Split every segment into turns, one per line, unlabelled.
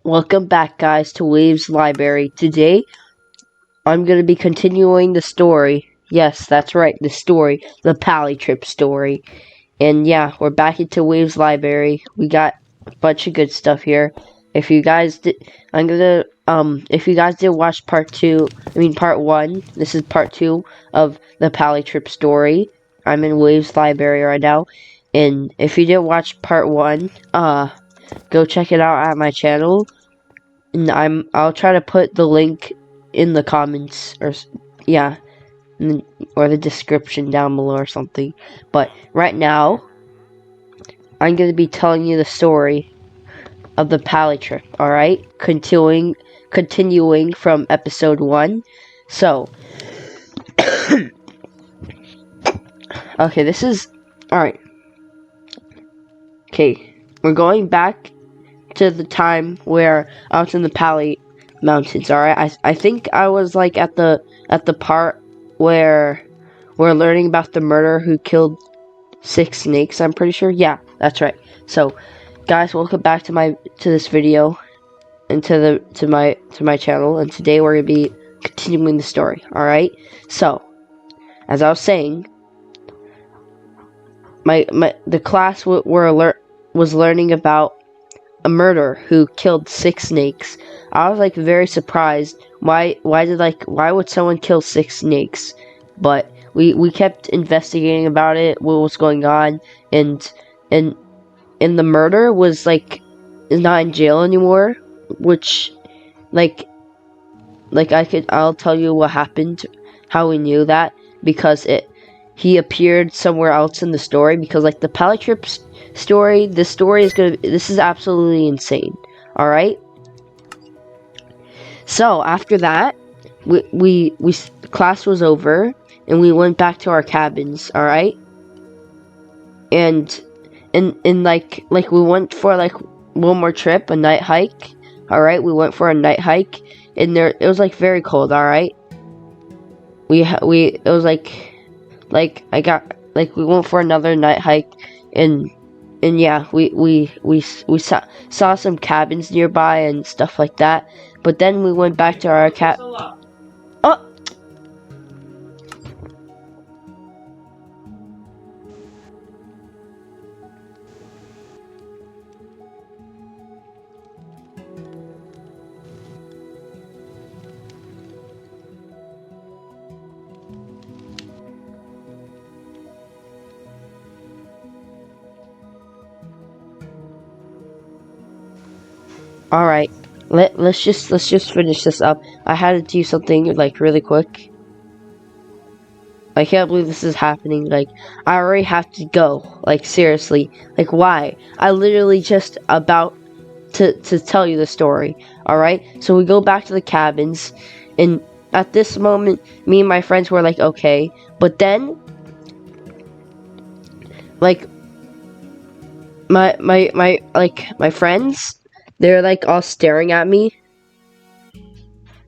Welcome back, guys, to Waves Library. Today, I'm going to be continuing the story. Yes, that's right, the story. The Pali Trip Story. And yeah, we're back into Waves Library. We got a bunch of good stuff here. If you guys did, if you guys did watch part 1, this is part 2 of the Pali Trip Story. I'm in Waves Library right now. And if you did watch part 1, go check it out at my channel. And I'll try to put the link in the comments or the description down below or something. But right now, I'm going to be telling you the story of the Pali Trip. All right, continuing from episode 1. So, okay, this is all right. Okay, we're going back to the time where I was in the Pali Mountains. All right, I think I was like at the part where we're learning about the murderer who killed 6 snakes. I'm pretty sure. Yeah, that's right. So, guys, welcome back to this video and to my channel. And today we're gonna be continuing the story. All right. So, as I was saying, the class was learning about a murderer who killed 6 snakes. I was like very surprised. Why would someone kill 6 snakes? But we kept investigating about it, what was going on, and the murderer was like is not in jail anymore, which I'll tell you what happened, how we knew that, because he appeared somewhere else in the story, because like the Pali Trip story, this is absolutely insane. All right. So after that, we class was over and we went back to our cabins. All right. And like we went for like one more trip, a night hike. All right. We went for a night hike, and it was like very cold. All right. It was like we went for another night hike, and yeah, we saw some cabins nearby and stuff like that. But then we went back to our Oh. All right, let's just finish this up. I had to do something like really quick. I can't believe this is happening. Like, I already have to go. Like, seriously. Like, why? I literally just about to tell you the story. All right. So we go back to the cabins, and at this moment, me and my friends were like, okay. But then, like, my friends, they're like all staring at me.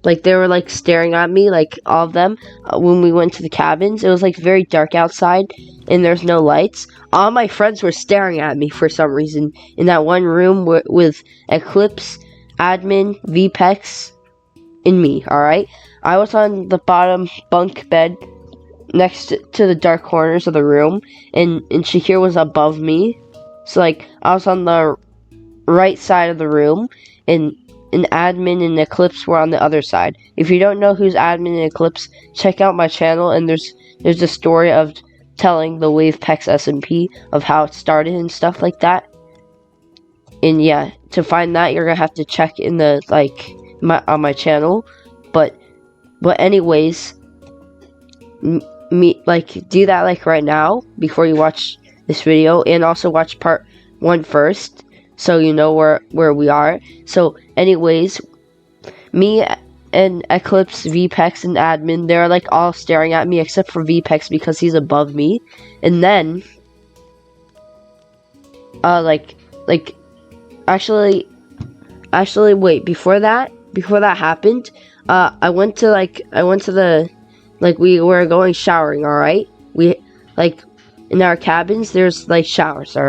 Like, they were like staring at me, like all of them, when we went to the cabins. It was like very dark outside and there's no lights. All my friends were staring at me for some reason in that one room with Eclipse, Admin, WAVEPEX, and me. All right, I was on the bottom bunk bed next to the dark corners of the room, and Shakir was above me. So like I was on the right side of the room, and Admin and Eclipse were on the other side. If you don't know who's Admin and Eclipse, check out my channel, and there's a story of telling the WAVEPEX SMP of how it started and stuff like that. And yeah, to find that, you're gonna have to check in the on my channel. But anyways, do that like right now before you watch this video, and also watch part 1 first, so you know where we are. So anyways, me and Eclipse, WAVEPEX, and Admin, they're like all staring at me except for WAVEPEX because he's above me. And then actually wait, before that happened, I went to the we were going showering. All right, we in our cabins there's like showers. All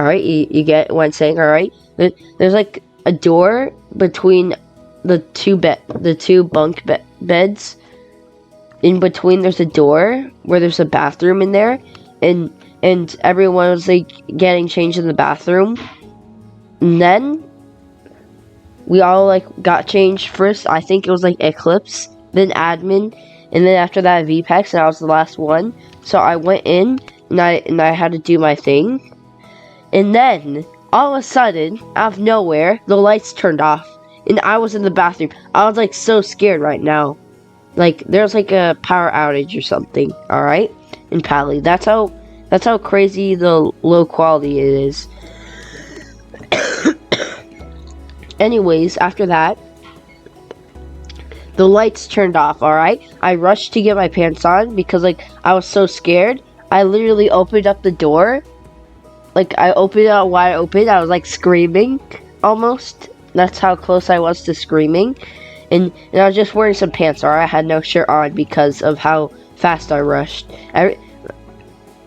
right, you get what I'm saying. All right, there's like a door between the two bunk beds. In between, there's a door where there's a bathroom in there, and everyone was like getting changed in the bathroom. And then we all like got changed first. I think it was like Eclipse, then Admin, and then after that WAVEPEX, and I was the last one. So I went in and I had to do my thing. And then all of a sudden, out of nowhere, the lights turned off. And I was in the bathroom. I was like so scared right now. Like there's like a power outage or something, alright? In Pali. That's how crazy the low quality it is. Anyways, after that, the lights turned off, alright? I rushed to get my pants on because like I was so scared. I literally opened up the door. Like I opened it out wide open. I was like screaming almost. That's how close I was to screaming. And I was just wearing some pants, alright? I had no shirt on because of how fast I rushed.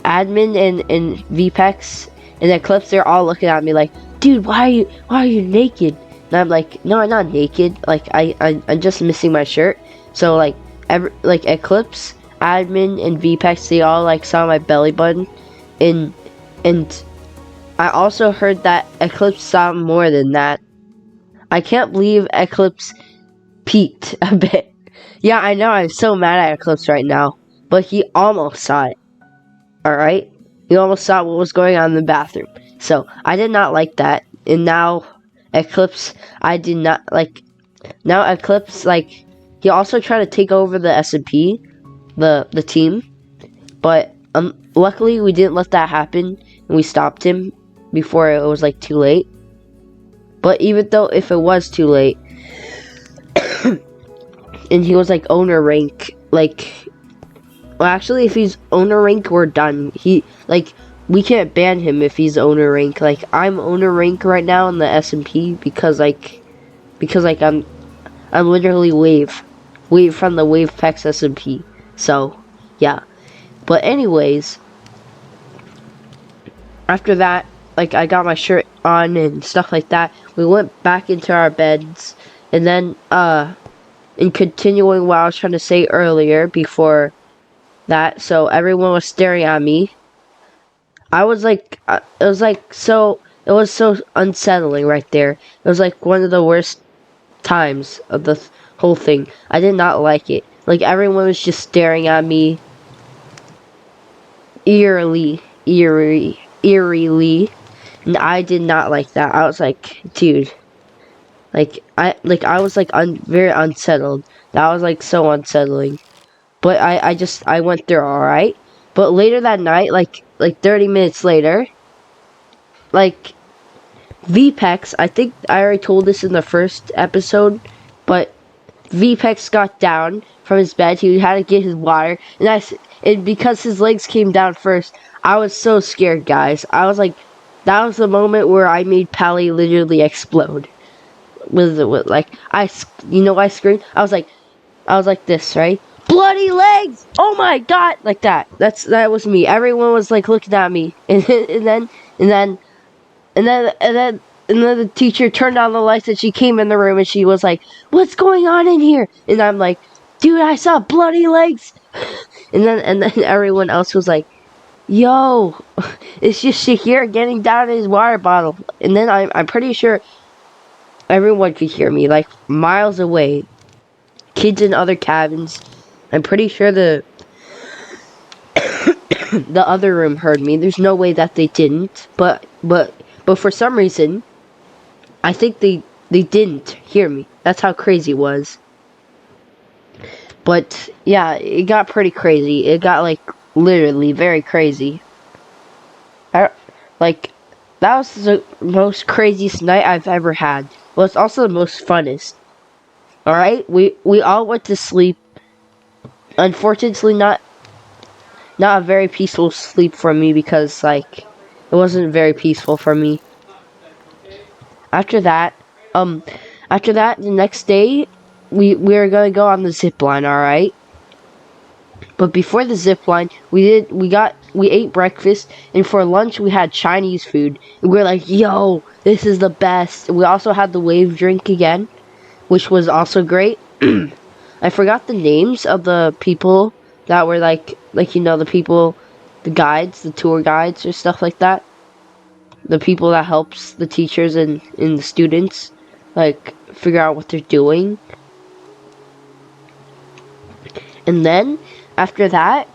Admin and WAVEPEX and Eclipse, they're all looking at me like, dude, why are you naked? And I'm like, no, I'm not naked. Like I'm just missing my shirt. So like Eclipse, Admin, and WAVEPEX, they all like saw my belly button, and I also heard that Eclipse saw more than that. I can't believe Eclipse peeked a bit. Yeah, I know, I'm so mad at Eclipse right now, but he almost saw it. Alright? He almost saw what was going on in the bathroom. So, I did not like that. And now, Eclipse, I did not like. Now, Eclipse, like, he also tried to take over the SMP, the team. But, luckily, we didn't let that happen. And we stopped him before it was, like, too late. But even though if it was too late, and he was like owner rank, like, well, actually, if he's owner rank, we're done. We can't ban him if he's owner rank. Like, I'm owner rank right now in the SMP because I'm literally wave from the WAVEPEX SMP. So, yeah. But anyways, after that, like, I got my shirt on and stuff like that. We went back into our beds, and then, in continuing what I was trying to say earlier before that, so everyone was staring at me. I was like, it was so unsettling right there. It was like one of the worst times of the whole thing. I did not like it. Like, everyone was just staring at me eerily, and I did not like that. I was like, dude, I was like very unsettled. That was like so unsettling. But I went through alright. But later that night, like 30 minutes later, like, WAVEPEX, I think I already told this in the first episode, but WAVEPEX got down from his bed. He had to get his water, and because his legs came down first, I was so scared, guys. I was like, that was the moment where I made Pali literally explode. I screamed. I was like this, right? Bloody legs! Oh my god! Like that. That was me. Everyone was like looking at me, and then the teacher turned on the lights, and she came in the room, and she was like, "What's going on in here?" And I'm like, "Dude, I saw bloody legs." And then everyone else was like, "Yo, it's just Shahir getting down in his water bottle." And then I'm pretty sure everyone could hear me, like, miles away. Kids in other cabins. I'm pretty sure the other room heard me. There's no way that they didn't. But for some reason, I think they didn't hear me. That's how crazy it was. But yeah, it got pretty crazy. It got like literally very crazy. That was the most craziest night I've ever had. Well, it's also the most funnest. Alright? We all went to sleep. Unfortunately, not a very peaceful sleep for me, because like it wasn't very peaceful for me. After that, the next day we were gonna go on the zip line, alright? But before the zip line, we got we ate breakfast, and for lunch we had Chinese food. And we were like, yo, this is the best. We also had the wave drink again, which was also great. I forgot the names of the people that were like the people, the guides, the tour guides or stuff like that. The people that helps the teachers and the students like figure out what they're doing. And then after that,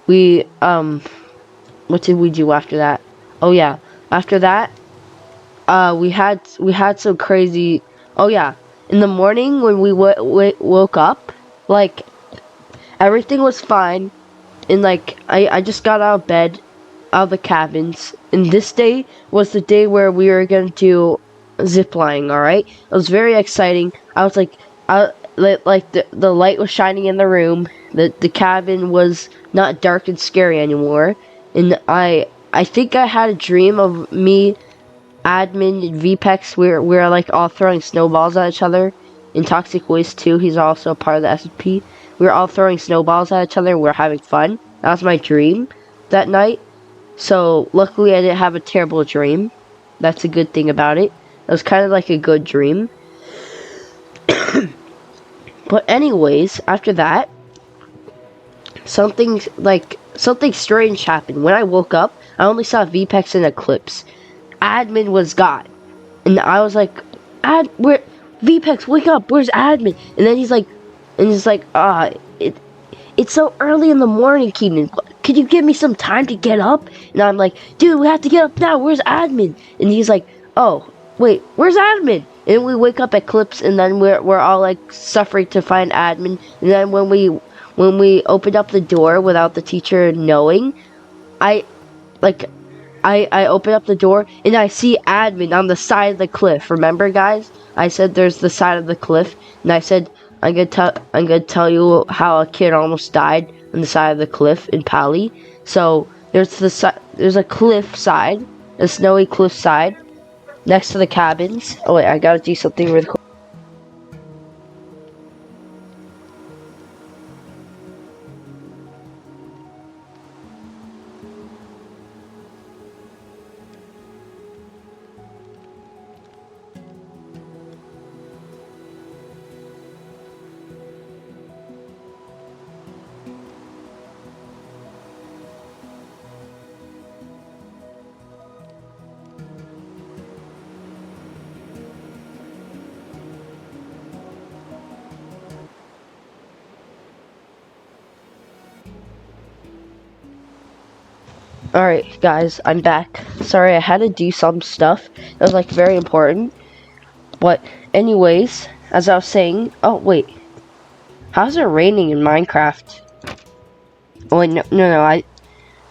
we what did we do after that? Oh yeah, after that, we had some crazy. Oh yeah, in the morning when we woke up, like everything was fine, and like I just got out of bed, out of the cabins, and this day was the day where we were gonna do zip lining. All right, it was very exciting. I was like, the light was shining in the room. The cabin was not dark and scary anymore, and I think I had a dream of me, admin, and VPEX. We're like all throwing snowballs at each other. And Toxic Waste too. He's also a part of the SMP. We were all throwing snowballs at each other. And we were having fun. That was my dream that night. So luckily I didn't have a terrible dream. That's a good thing about it. It was kind of like a good dream. But anyways, after that, something strange happened. When I woke up, I only saw VPEX and Eclipse. Admin was gone. And I was like, where VPEX, wake up, where's admin? And then he's like, it's so early in the morning, Keenan. Could you give me some time to get up? And I'm like, dude, we have to get up now. Where's admin? And he's like, oh, wait, where's admin? And we wake up Eclipse, and then we're all like suffering to find admin. And then when we opened up the door without the teacher knowing, I open up the door and I see admin on the side of the cliff. Remember, guys? I said there's the side of the cliff, and I said I'm gonna tell you how a kid almost died on the side of the cliff in Pali. So there's a cliff side, a snowy cliff side, next to the cabins. Oh wait, I gotta do something really quick. Alright, guys, I'm back. Sorry, I had to do some stuff that was like very important. But anyways, as I was saying, oh wait, how's it raining in Minecraft? Oh wait, no,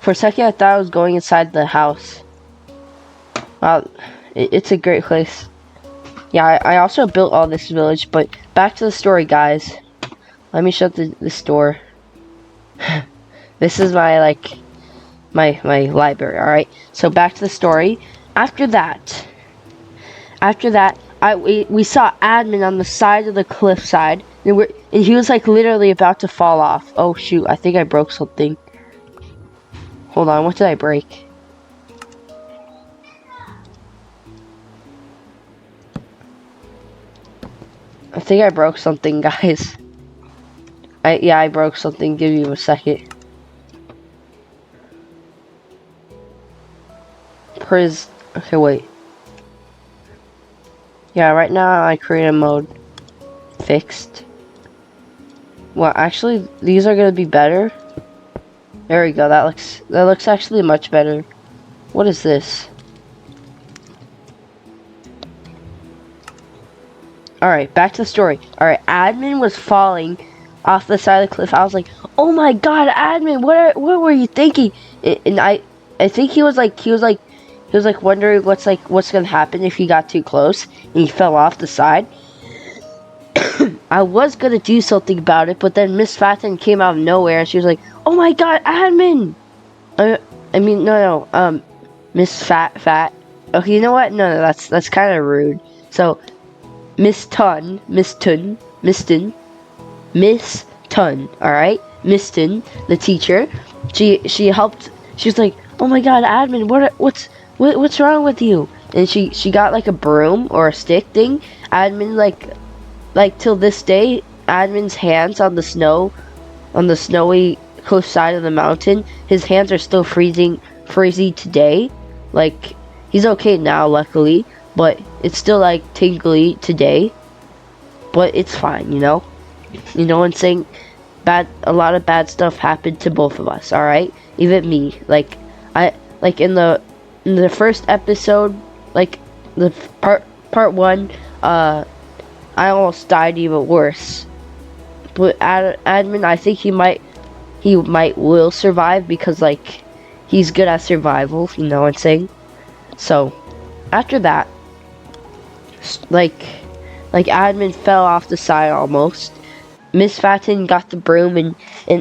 for a second I thought I was going inside the house. Wow, it's a great place. Yeah, I also built all this village, but back to the story, guys. Let me shut the store. This is my my library. All right, so back to the story. After that, we saw admin on the side of the cliffside, and he was like literally about to fall off. Oh shoot, I think I broke something. Hold on, what did I break? I think I broke something, guys. I broke something. Give me a second. Okay, wait. Yeah, right now I create a mode. Fixed. Well, actually, these are gonna be better. There we go. That looks actually much better. What is this? Alright, back to the story. Alright, admin was falling off the side of the cliff. I was like, oh my god, admin, what were you thinking? And I think he was like wondering what's gonna happen if he got too close and he fell off the side. I was gonna do something about it, but then Miss Fatten came out of nowhere and she was like, oh my god, admin! No, Miss Fat. Okay, you know what? No, that's kind of rude. So, Miss Tun, alright? Miston, the teacher, she helped. She was like, "Oh my God, admin, what's wrong with you?" And she got like a broom or a stick thing. Admin like till this day, admin's hands on the snow, on the snowy coast side of the mountain, his hands are still freezing today. Like, he's okay now, luckily, but it's still like tingly today. But it's fine, you know. You know what I'm saying? A lot of bad stuff happened to both of us. All right, even me. Like, in the first episode, like the part one, I almost died even worse. But admin, I think he might will survive because like he's good at survival. You know what I'm saying? So after that, like admin fell off the side almost. Miss Fatten got the broom and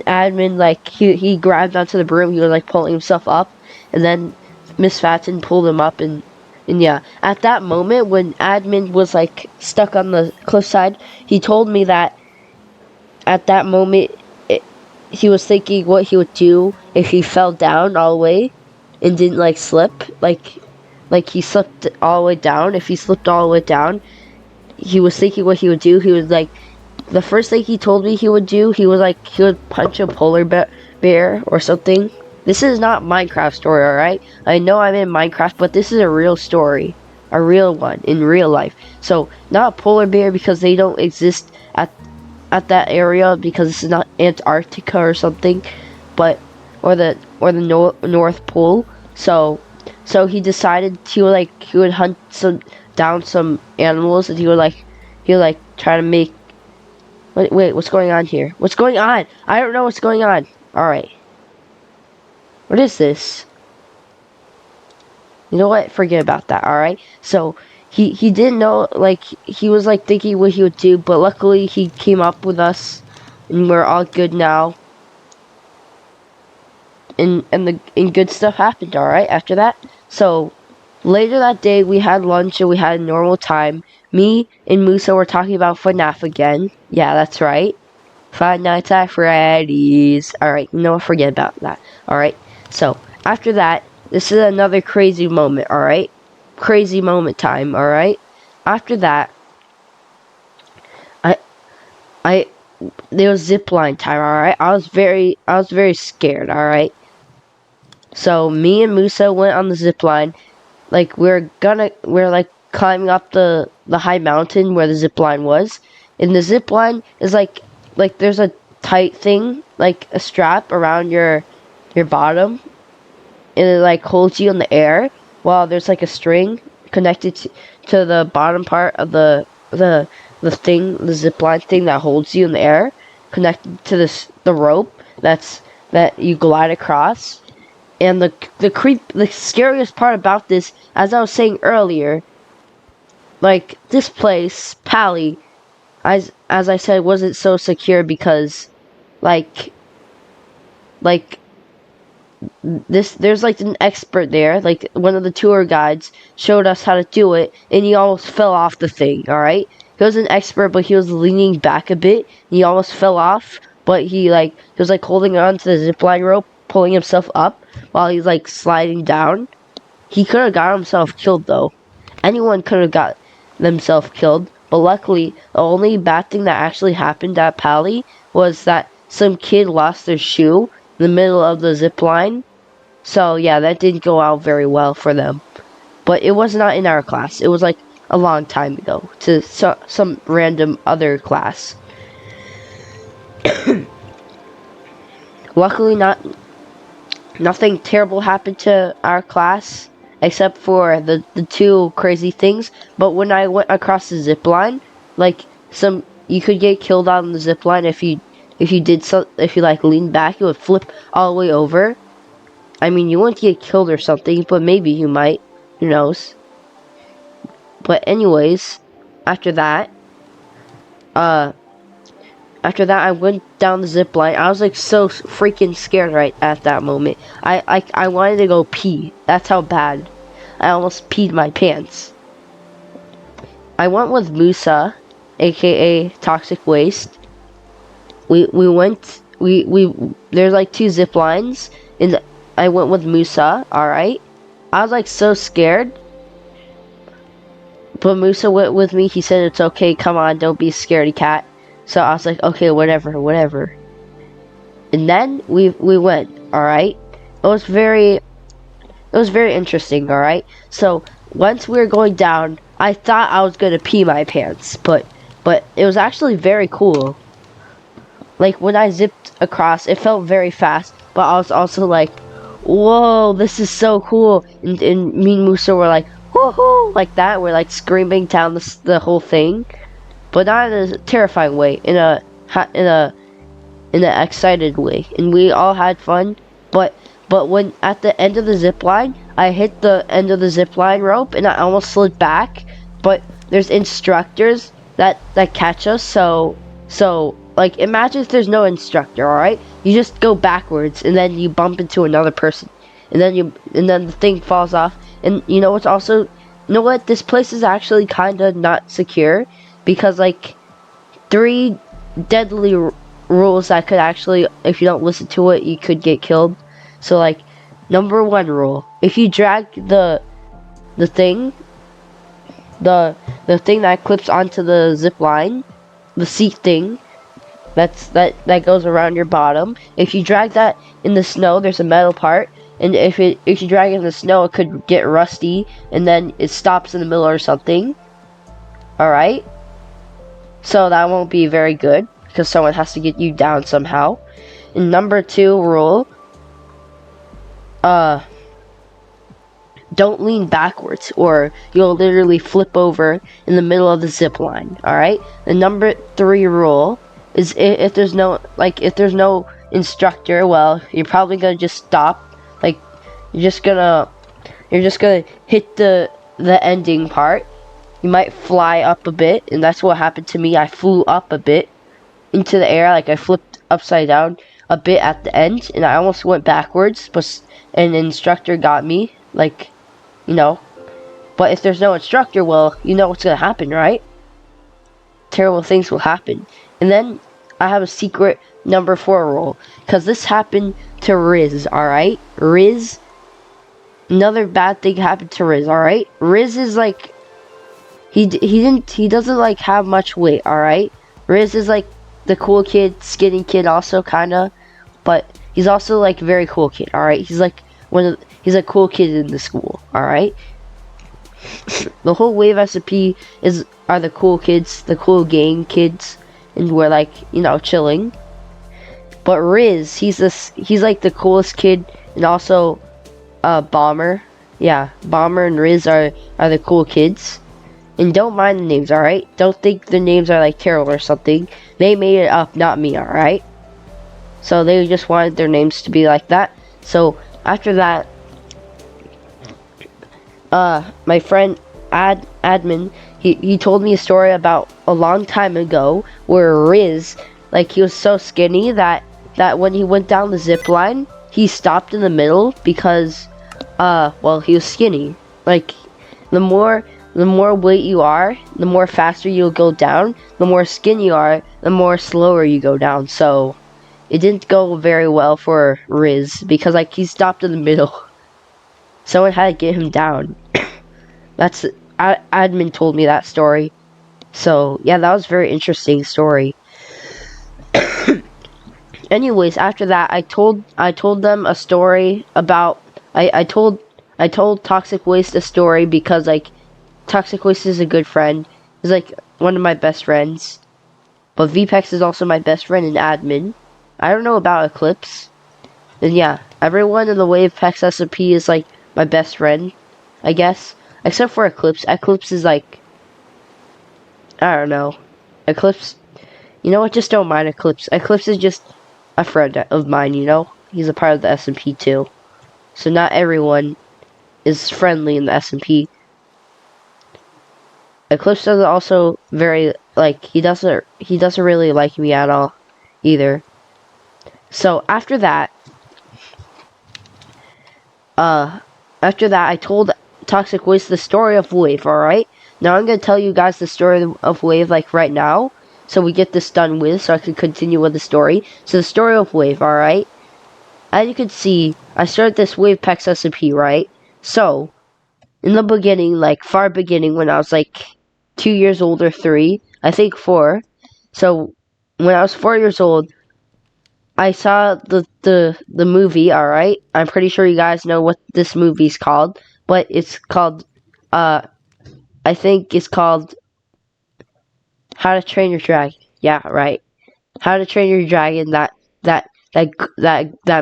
admin like he grabbed onto the broom. He was like pulling himself up, and then Miss Fatten pulled him up and yeah. At that moment when admin was like stuck on the cliffside, he told me that at that moment he was thinking what he would do if he fell down all the way and didn't like slip, like he slipped all the way down. If he slipped all the way down, he was thinking what he would do. He was like, the first thing he told me he would do, he was like, he would punch a polar bear or something. This is not Minecraft story, alright? I know I'm in Minecraft, but this is a real story. A real one, in real life. So, not a polar bear because they don't exist at that area because this is not Antarctica or something, but or the North Pole. So he decided he would hunt down some animals, and he would try to make. Wait, what's going on here? What's going on? I don't know what's going on. All right, what is this? You know what? Forget about that. All right. So he didn't know, like he was like thinking what he would do, but luckily he came up with us, and we're all good now. And good stuff happened. All right. After that, so later that day we had lunch and we had a normal time. Me and Musa were talking about FNAF again. Yeah, that's right. Five Nights at Freddy's. Alright, you know what? Forget about that. Alright, so after that, this is another crazy moment, alright? Crazy moment time, alright? After that, there was zipline time, alright? I was very scared, alright? So me and Musa went on the zipline. Like we're like climbing up the high mountain where the zipline was. And the zipline is like there's a tight thing, like a strap around your bottom, and it like holds you in the air while there's like a string connected to the bottom part of the thing, the zipline thing that holds you in the air, connected to the rope that you glide across. And the scariest part about this, as I was saying earlier, like this place, Pali, as I said, wasn't so secure because, like there's like an expert there, like one of the tour guides showed us how to do it, and he almost fell off the thing. All right, he was an expert, but he was leaning back a bit. And he almost fell off, but he was like holding on to the zipline rope, pulling himself up while he's like sliding down. He could have got himself killed though. Anyone could have got themselves killed, but luckily the only bad thing that actually happened at Pali was that some kid lost their shoe in the middle of the zip line. So yeah, that didn't go out very well for them. But it was not in our class. It was like a long time ago to some random other class. Luckily nothing terrible happened to our class except for the two crazy things. But when I went across the zip line, like you could get killed on the zip line if you like leaned back, it would flip all the way over. I mean, you wouldn't get killed or something, but maybe you might. Who knows? But anyways, after that, I went down the zip line. I was like so freaking scared right at that moment. I wanted to go pee. That's how bad. I almost peed my pants. I went with Musa, aka Toxic Waste. We went there's like 2 zip lines, and I went with Musa. All right, I was like so scared, but Musa went with me. He said it's okay. Come on, don't be a scaredy cat. So I was like, okay, whatever. And then we went. All right, it was very interesting. All right, so once we were going down, I thought I was gonna pee my pants, but it was actually very cool. Like when I zipped across, it felt very fast, but I was also like, whoa, this is so cool. And me and Musa were like, woohoo, like that. We're like screaming down the whole thing, but not in a terrifying way, in an excited way. And we all had fun, but when at the end of the zip line, I hit the end of the zip line rope and I almost slid back, but there's instructors that catch us, so like imagine if there's no instructor, all right? You just go backwards and then you bump into another person. And then the thing falls off. And you know what's also, you know what? This place is actually kind of not secure because like 3 deadly rules that could actually, if you don't listen to it, you could get killed. So like number 1 rule, if you drag the thing that clips onto the zip line, the seat thing that goes around your bottom, if you drag that in the snow, there's a metal part, and if you drag it in the snow, it could get rusty and then it stops in the middle or something. All right, so that won't be very good because someone has to get you down somehow. And number 2 rule, don't lean backwards or you'll literally flip over in the middle of the zip line. All right, the number 3 rule is if there's no instructor, well, you're probably gonna just stop. Like you're just gonna hit the ending part. You might fly up a bit, and that's what happened to me. I flew up a bit into the air, like I flipped upside down a bit at the end, and I almost went backwards, but an instructor got me, like, you know. But if there's no instructor, well, you know what's gonna happen, right? Terrible things will happen. And then I have a secret number 4 rule, because this happened to Riz. All right, Riz. Another bad thing happened to Riz. All right, Riz is like he doesn't like have much weight. All right, Riz is like the cool kid, skinny kid, also kinda, but he's also like a very cool kid. All right, he's like he's a cool kid in the school. All right. The whole Wave SMP are the cool kids, the cool gang kids, and we're like, you know, chilling. But Riz, he's like the coolest kid, and also Bomber. Yeah, Bomber and Riz are the cool kids. And don't mind the names, alright? Don't think the names are like terrible or something. They made it up, not me, alright? So they just wanted their names to be like that. So after that, my friend Admin, he told me a story about a long time ago where Riz, like, he was so skinny that when he went down the zip line, he stopped in the middle because well, he was skinny. Like, the more weight you are, the more faster you'll go down. The more skinny you are, the more slower you go down. So it didn't go very well for Riz because, like, he stopped in the middle. Someone had to get him down. That's Admin told me that story. So yeah, that was a very interesting story. Anyways, after that, I told them a story about I told Toxic Waste a story because, like, Toxic Waste is a good friend. He's like one of my best friends. But WAVEPEX is also my best friend and admin. I don't know about Eclipse. And yeah, everyone in the WAVEPEX SMP is like my best friend, I guess. Except for Eclipse. Eclipse is like, I don't know. Eclipse, you know what? Just don't mind Eclipse. Eclipse is just a friend of mine, you know? He's a part of the SMP too. So not everyone is friendly in the SMP. Eclipse doesn't also very, like, he doesn't really like me at all either. So after that I told Toxic Waste the story of Wave, alright? Now I'm gonna tell you guys the story of Wave, like, right now. so we get this done with, so I can continue with the story. So the story of Wave, alright? As you can see, I started this WAVEPEX SMP, right? So, in the beginning, like, far beginning, when I was, like, 2 years old or 3, I think 4. So, when I was 4 years old, I saw the movie, alright? I'm pretty sure you guys know what this movie's called, but it's called, I think it's called How to Train Your Dragon. Yeah, right. How to Train Your Dragon, that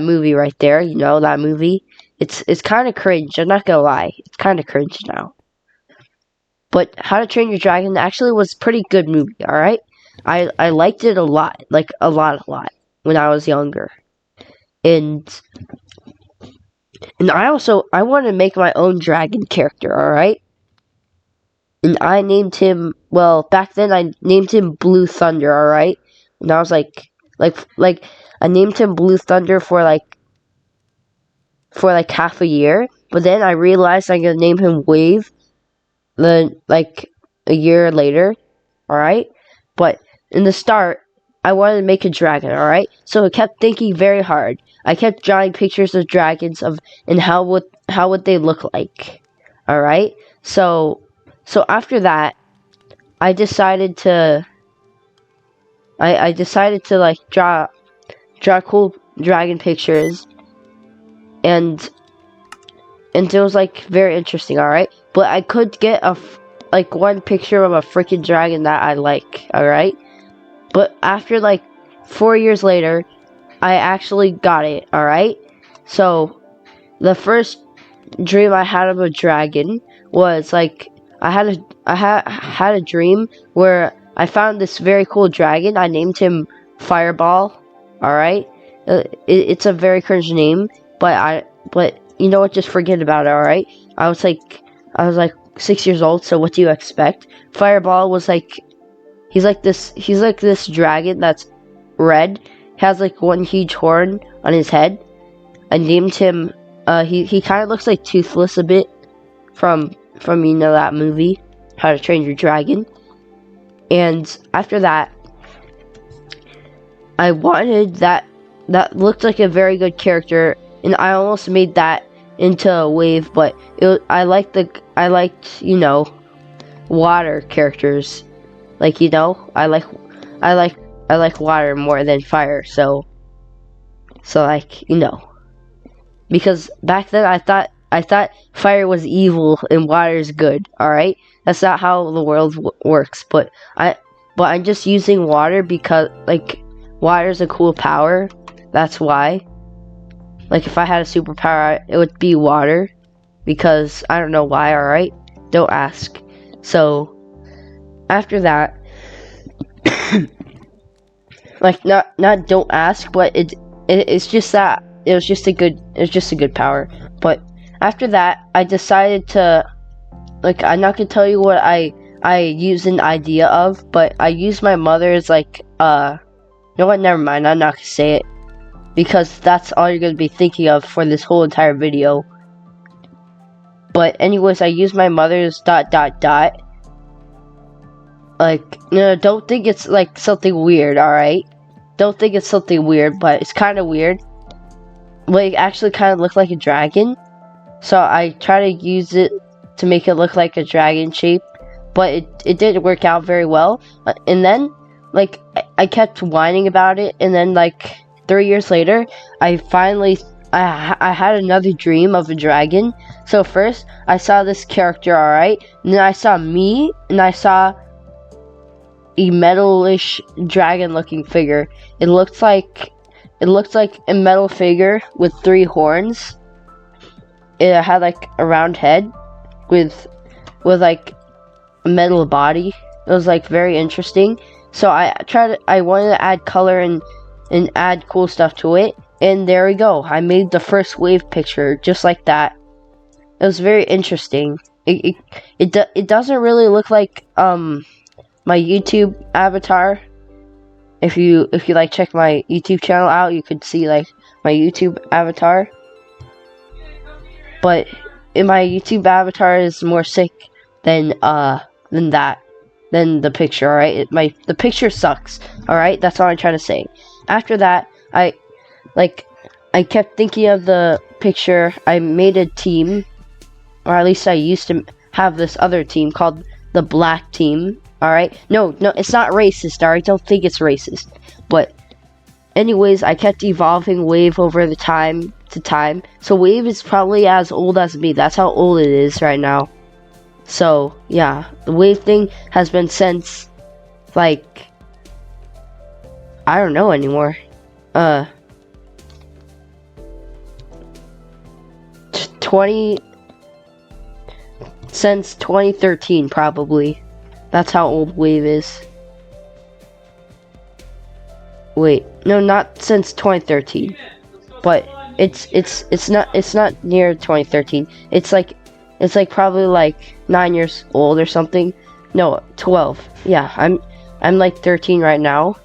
movie right there, you know, that movie. It's kind of cringe, I'm not gonna lie. It's kind of cringe now. But How to Train Your Dragon actually was a pretty good movie, alright? I liked it a lot, like a lot, when I was younger. And I wanted to make my own dragon character, alright? And I named him, well, back then I named him Blue Thunder, alright? And I was like, I named him Blue Thunder for half a year, but then I realized I'm gonna name him Wave, like a year later, alright? But in the start, I wanted to make a dragon, alright? So I kept thinking very hard. I kept drawing pictures of dragons and how would they look like, alright? So after that, I decided to like draw cool dragon pictures, and it was like very interesting, alright? But I could get one picture of a freaking dragon that I like, alright? But after like 4 years later, I actually got it, alright? So the first dream I had of a dragon was like I had a dream where I found this very cool dragon. I named him Fireball, alright? It's a very cringe name, but you know what, just forget about it, alright? I was like 6 years old, so what do you expect? Fireball was like, he's like this dragon that's red, has like one huge horn on his head. I named him, he kind of looks like Toothless a bit from you know that movie, How to Train Your Dragon. And after that, I wanted that looked like a very good character, and I almost made that into a wave, but I liked you know, water characters, like, you know, I like water more than fire, so like, you know, because back then I thought fire was evil and water is good, alright? That's not how the world works, but I'm just using water because, like, water is a cool power, that's why. Like, if I had a superpower, it would be water, because I don't know why, alright? Don't ask. So, after that, like, not don't ask, but it's just that it was just a good power. But after that, I decided to, like, I'm not gonna tell you what I used an idea of, but I used my mother's, like, you know what, never mind, I'm not gonna say it, because that's all you're gonna be thinking of for this whole entire video. But anyways, I used my mother's ... Like, no, don't think it's like something weird, alright? Don't think it's something weird, but it's kind of weird. But it actually kind of looked like a dragon, so I try to use it to make it look like a dragon shape, but it didn't work out very well. And then, like, I kept whining about it, and then, like, 3 years later, I had another dream of a dragon. So first, I saw this character, alright? And then I saw me, and I saw a metalish dragon-looking figure. It looked like a metal figure with 3 horns. It had like a round head with like a metal body. It was like very interesting. So I wanted to add color and add cool stuff to it. And there we go. I made the first wave picture just like that. It was very interesting. It doesn't really look like my YouTube avatar. If you like check my YouTube channel out, you could see like my YouTube avatar. But my YouTube avatar is more sick than that. than the picture, alright? The picture sucks, alright? That's all I'm trying to say. After that, I kept thinking of the picture. I made a team, or at least I used to have this other team called the Black Team, alright? No, it's not racist, alright? Don't think it's racist. But anyways, I kept evolving Wave over the time to time. So Wave is probably as old as me. That's how old it is right now. So, yeah, the Wave thing has been since, like, I don't know anymore. Since 2013, probably. That's how old Wave is. Wait, no, not since 2013. But it's not near 2013. It's like probably like 9 years old or something. No, 12. Yeah, I'm like 13 right now.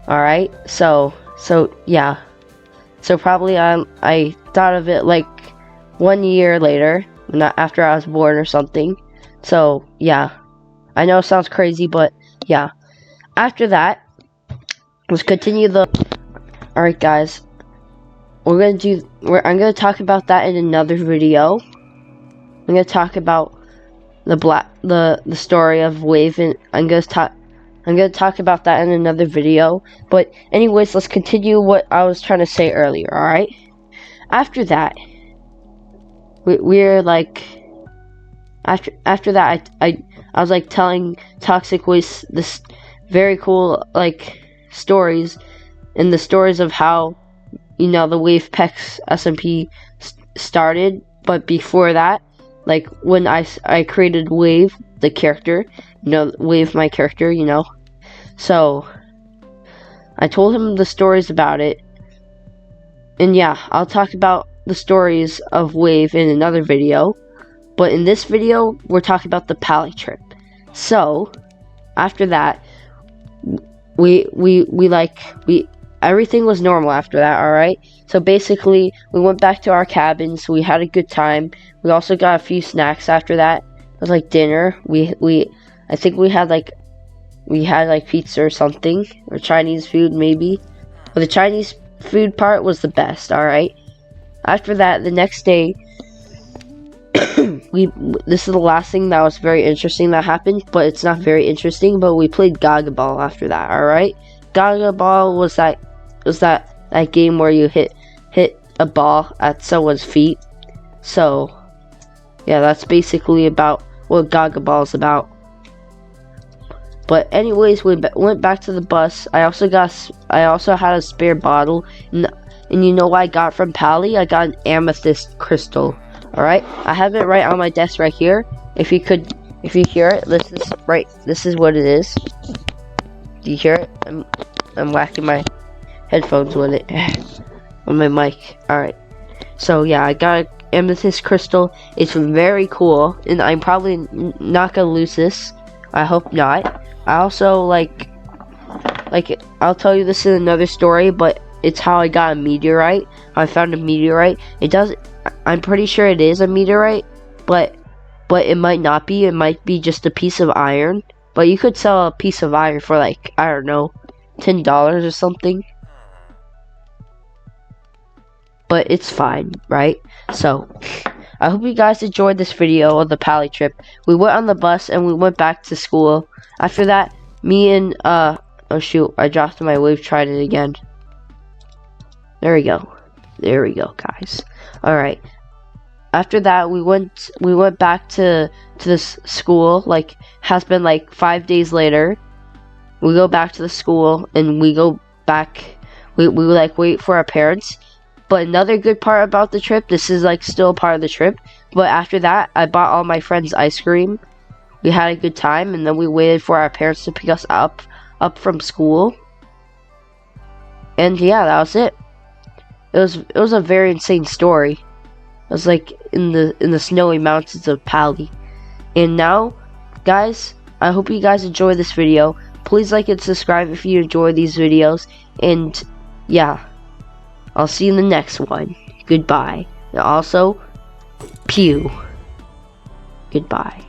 Alright, so yeah. So probably I thought of it like 1 year later, not after I was born or something. So yeah, I know it sounds crazy, but yeah. After that, let's continue the. Alright guys, I'm gonna talk about that in another video. I'm gonna talk about the story of Wave, and I'm gonna talk about that in another video. But anyways, let's continue what I was trying to say earlier, alright? After that, we're like, after that, I was like telling Toxic Waste this very cool like stories, and the stories of how, you know, the WAVEPEX SMP started. But before that, like when I created Wave, the character, you know, Wave, my character, you know. So I told him the stories about it, and yeah, I'll talk about the stories of Wave in another video. But in this video, we're talking about the Pali Trip. So after that, everything was normal after that, alright? So basically, we went back to our cabins, we had a good time. We also got a few snacks after that. It was like dinner. I think we had like pizza or something, or Chinese food maybe. But the Chinese food part was the best, alright? After that, the next day, this is the last thing that was very interesting that happened, but it's not very interesting, but we played Gaga Ball after that, alright? Gaga Ball was that game where you hit a ball at someone's feet. So yeah, that's basically about what Gaga Ball is about. But anyways, we went back to the bus. I also had a spare bottle, and you know what I got from Pali? I got an amethyst crystal. Alright, I have it right on my desk right here. If you hear it, this is what it is. Do you hear it? I'm whacking my headphones with it on my mic. Alright, so yeah, I got an amethyst crystal. It's very cool, and I'm probably not gonna lose this. I hope not. I also like I'll tell you this in another story, but it's how I got a meteorite. I found a meteorite. I'm pretty sure it is a meteorite, but it might not be. It might be just a piece of iron. But you could sell a piece of iron for like, I don't know, $10 or something. But it's fine, right? So I hope you guys enjoyed this video of the Pali Trip. We went on the bus and we went back to school. After that, me and oh shoot, I dropped my Wave trident again. There we go, guys. Alright. After that, we went back to this school. Like, has been like 5 days later. We go back to the school and we go back. We like wait for our parents. But another good part about the trip, this is like still part of the trip, but after that, I bought all my friends ice cream. We had a good time, and then we waited for our parents to pick us up from school. And yeah, that was it. It was a very insane story. It was like in the snowy mountains of Pali. And now, guys, I hope you guys enjoy this video. Please like and subscribe if you enjoy these videos. And yeah, I'll see you in the next one. Goodbye. And also, pew. Goodbye.